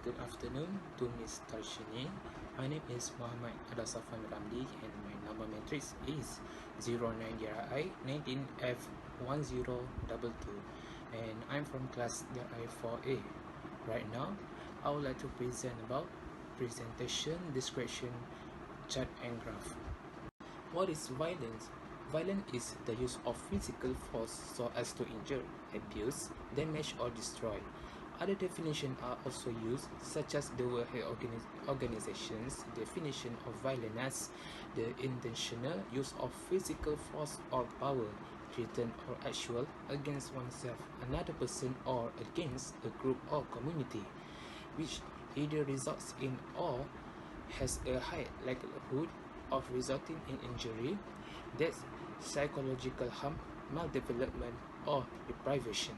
Good afternoon to Ms. Tarshini. My name is Muhammad SAFWAN RAMLI and my number matrix is 09RI19F1022 and I'm from class I4A. Right now, I would like to present about presentation, description, chart and graph. What is violence? Violence is the use of physical force so as to injure, abuse, damage or destroy. Other definitions are also used, such as the World Health Organization's definition of violence as the intentional use of physical force or power, written or actual, against oneself, another person, or against a group or community, which either results in or has a high likelihood of resulting in injury, death, psychological harm, maldevelopment, or deprivation.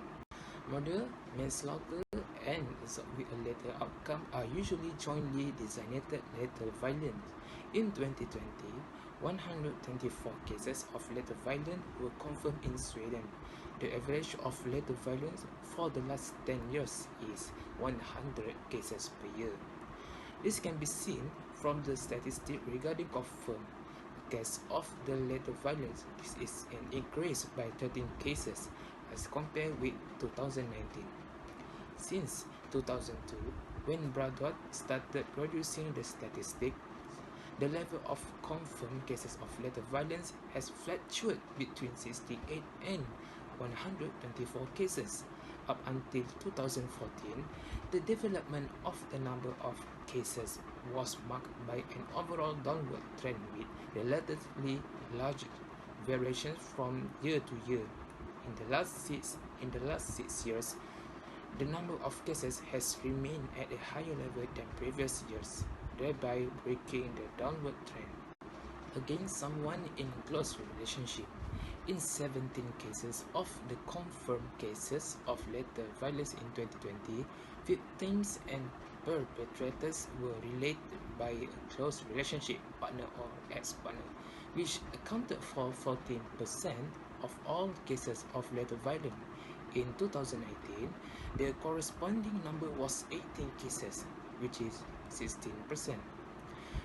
Murder, manslaughter, and assault with a lethal outcome are usually jointly designated lethal violence. In 2020, 124 cases of lethal violence were confirmed in Sweden. The average of lethal violence for the last 10 years is 100 cases per year. This can be seen from the statistic regarding confirmed cases of the lethal violence. This is an increase by 13 cases as compared with 2019. Since 2002, when Bradford started producing the statistics, the level of confirmed cases of lethal violence has fluctuated between 68 and 124 cases. Up until 2014, the development of the number of cases was marked by an overall downward trend with relatively large variations from year to year. In the last six years, the number of cases has remained at a higher level than previous years, thereby breaking the downward trend. Against someone in close relationship, in 17 cases of the confirmed cases of lethal violence in 2020, victims and perpetrators were related by a close relationship partner or ex-partner, which accounted for 14% of all cases of lethal violence. In 2018, the corresponding number was 18 cases, which is 16%.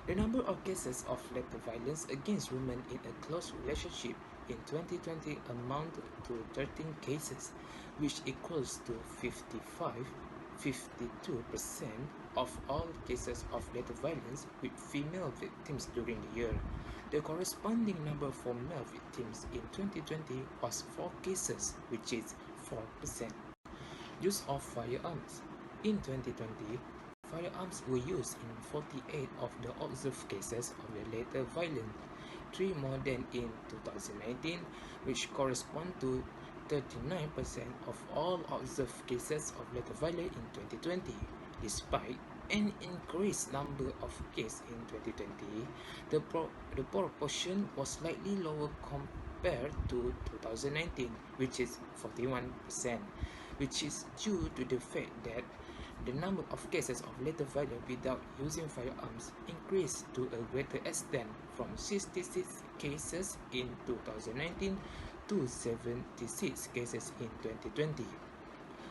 The number of cases of lethal violence against women in a close relationship in 2020 amounted to 13 cases, which equals to 52% of all cases of lethal violence with female victims during the year. The corresponding number for male victims in 2020 was 4 cases, which is 4%. Use of firearms. In 2020, firearms were used in 48 of the observed cases of the lethal violence, 3 more than in 2019, which correspond to 39% of all observed cases of lethal violence in 2020. Despite an increased number of cases in 2020, the proportion was slightly lower compared to 2019, which is 41%, which is due to the fact that the number of cases of lethal violence without using firearms increased to a greater extent from 66 cases in 2019 to 76 cases in 2020.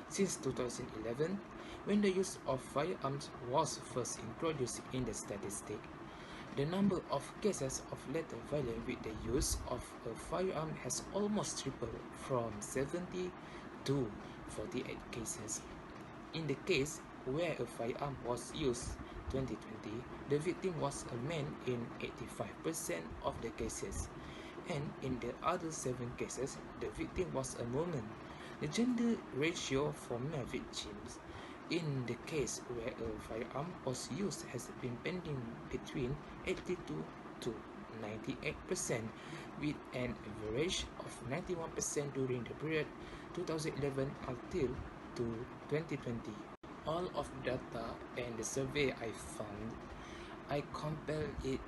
Since 2011, when the use of firearms was first introduced in the statistic, the number of cases of lethal violence with the use of a firearm has almost tripled from 70 to 48 cases. In the case where a firearm was used 2020, the victim was a man in 85% of the cases, and in the other 7 cases, the victim was a woman. The gender ratio for male victims in the case where a firearm was used has been pending between 82 to 98%, with an average of 91% during the period 2011 until to 2020. All of the data and the survey I found, I compiled it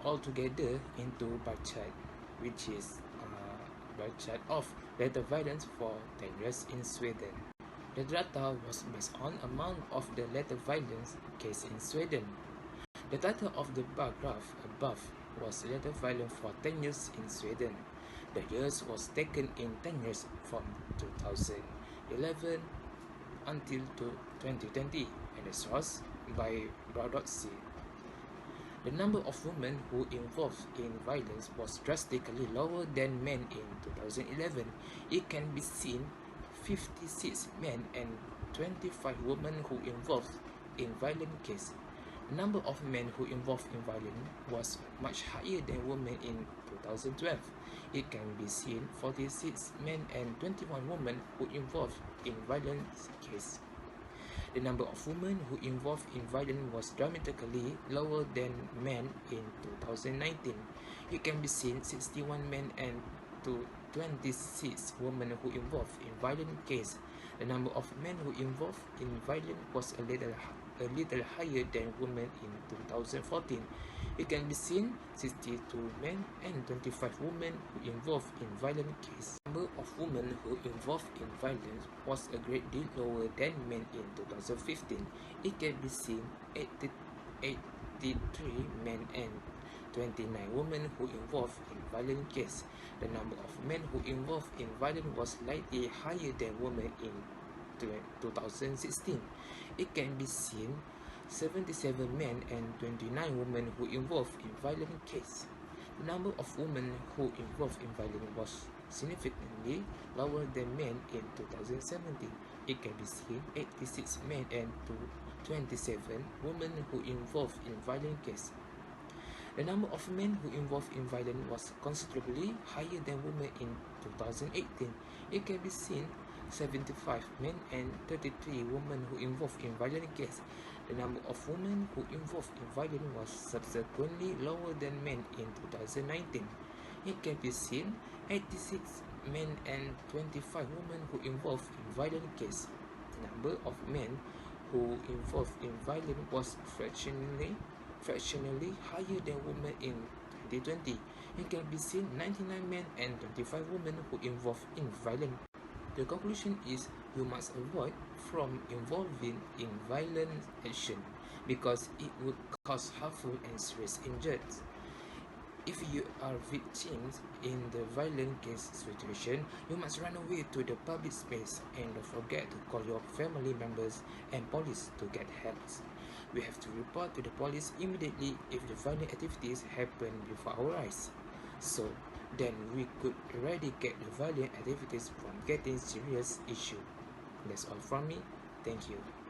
all together into bar chart, which is bar chart of lethal violence for 10 years in Sweden. The data was based on amount of the lethal violence case in Sweden. The title of the bar graph above was lethal violence for 10 years in Sweden. The years was taken in 10 years from 2011 until to 2020, and and the source by Broad.C. The number of women who involved in violence was drastically lower than men in 2011. It can be seen 56 men and 25 women who involved in violent cases. The number of men who involved in violence was much higher than women in 2012. It can be seen 46 men and 21 women who involved in violent cases. The number of women who involved in violence was dramatically lower than men in 2019. It can be seen 61 men and 26 women who involved in violent cases. The number of men who involved in violence was a little higher than women in 2014. It can be seen 62 men and 25 women who involved in violent cases. The number of women who involved in violence was a great deal lower than men in 2015. It can be seen 83 men and 29 women who involved in violent cases. The number of men who involved in violence was slightly higher than women in 2016. It can be seen 77 men and 29 women who involved in violent cases. The number of women who involved in violence was significantly lower than men in 2017. It can be seen 86 men and 27 women who involved in violent cases. The number of men who involved in violence was considerably higher than women in 2018. It can be seen 75 men and 33 women who involved in violent cases. The number of women who involved in violence was subsequently lower than men in 2019. It can be seen 86 men and 25 women who involved in violent cases. The number of men who involved in violence was fractionally higher than women in 2020. It can be seen 99 men and 25 women who involved in violence. The conclusion is you must avoid from involving in violent action because it would cause harmful and serious injuries. If you are victims in the violent case situation, you must run away to the public space and don't forget to call your family members and police to get help. We have to report to the police immediately if the violent activities happen before our eyes. So then we could eradicate the violent activities from getting serious issue. That's all from me. Thank you.